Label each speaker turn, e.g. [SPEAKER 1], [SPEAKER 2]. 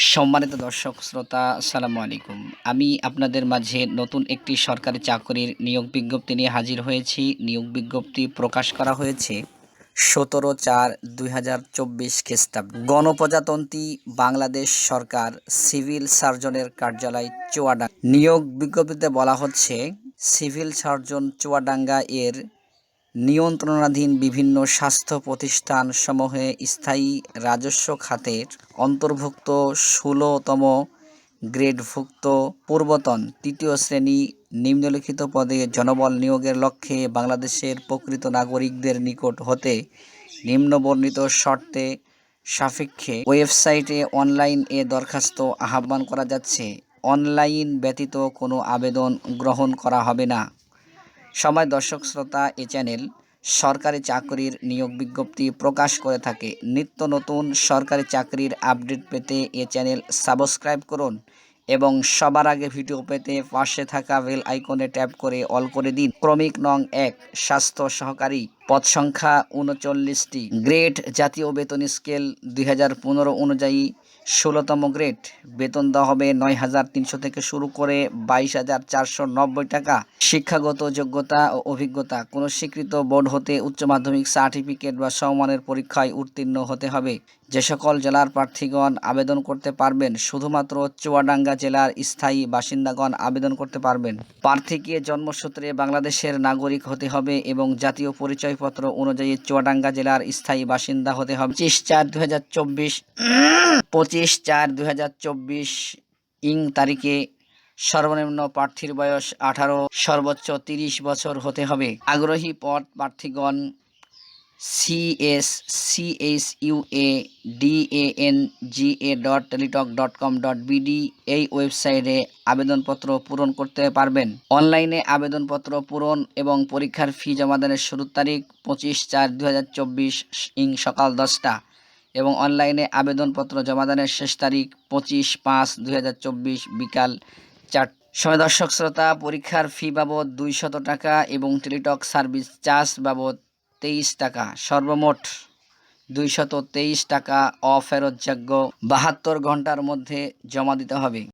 [SPEAKER 1] সম্মানিত দর্শক শ্রোতা, আসসালামু আলাইকুম। আমি আপনাদের মাঝে নতুন একটি সরকারি চাকরির নিয়োগ বিজ্ঞপ্তি নিয়ে হাজির হয়েছি। নিয়োগ বিজ্ঞপ্তি প্রকাশ করা হয়েছে 17/4/2024 খ্রিস্টাব্দ। গণপ্রজাতন্ত্রী বাংলাদেশ সরকার সিভিল সার্জনের কার্যালয় চুয়াডাঙ্গা। নিয়োগ বিজ্ঞপ্তিতে বলা হচ্ছে, সিভিল সার্জন চুয়াডাঙ্গা এর নিয়ন্ত্রণাধীন বিভিন্ন স্বাস্থ্য প্রতিষ্ঠানসমূহে স্থায়ী রাজস্ব খাতের অন্তর্ভুক্ত 16তম গ্রেডভুক্ত পূর্বতন ৩য় শ্রেণী নিম্নলিখিত পদে জনবল নিয়োগের লক্ষ্যে বাংলাদেশের প্রকৃত নাগরিকদের নিকট হতে নিম্নবর্ণিত শর্তে সাপেক্ষে ওয়েবসাইটে অনলাইন দরখাস্ত আহ্বান করা যাচ্ছে। অনলাইন ব্যতীত কোনো আবেদন গ্রহণ করা হবে না। সময় দর্শক শ্রোতা, এ চ্যানেল সরকারি চাকরির নিয়োগ বিজ্ঞপ্তি প্রকাশ করে থাকে। নিত্য নতুন সরকারি চাকরির আপডেট পেতে এ চ্যানেল সাবস্ক্রাইব করুন এবং সবার আগে ভিডিও পেতে পাশে থাকা বেল আইকনে ট্যাপ করে অল করে দিন। ক্রমিক নং 1 স্বাস্থ্য সহকারী, পদ সংখ্যা 39টি, গ্রেড জাতীয় বেতন স্কেল 2015 অনুযায়ী 16তম গ্রেড। বেতন দেওয়া হবে 9,300 থেকে শুরু করে 22,490 টাকা। শিক্ষাগত যোগ্যতা ও অভিজ্ঞতা: কোনো স্বীকৃত বোর্ড হতে উচ্চ মাধ্যমিক সার্টিফিকেট বা সমমানের পরীক্ষায় উত্তীর্ণ হতে হবে। যে সকল জেলার প্রার্থীগণ আবেদন করতে পারবেন: শুধুমাত্র চুয়াডাঙ্গা জেলার স্থায়ী বাসিন্দাগণ আবেদন করতে পারবেন। প্রার্থীকে জন্মসূত্রে বাংলাদেশের নাগরিক হতে হবে এবং জাতীয় পরিচয়পত্র অনুযায়ী চুয়াডাঙ্গা জেলার স্থায়ী বাসিন্দা হতে হবে। 25/4/2024 ইং তারিখে সর্বনিম্ন প্রার্থীর বয়স 18, সর্বোচ্চ 30 বছর হতে হবে। আগ্রহী প্রার্থীগণ CSUADANGA.teletalk.com.bd এই ওয়েবসাইটে আবেদনপত্র পূরণ করতে পারবেন। অনলাইনে আবেদনপত্র পূরণ এবং পরীক্ষার ফি জমাদানের শুরুর তারিখ 25/4/2024 ইং সকাল 10টা এবং অনলাইনে আবেদনপত্র জমাদানের শেষ তারিখ 25/5/2024 বিকাল 4টা। সময় দর্শক শ্রোতা, পরীক্ষার ফি বাবদ 200 টাকা এবং টেলিটক সার্ভিস চার্জ বাবদ 23 টাকা, সর্বমোট 223 টাকা অফেরতযোগ্য 72 ঘন্টার মধ্যে জমা দিতে হবে।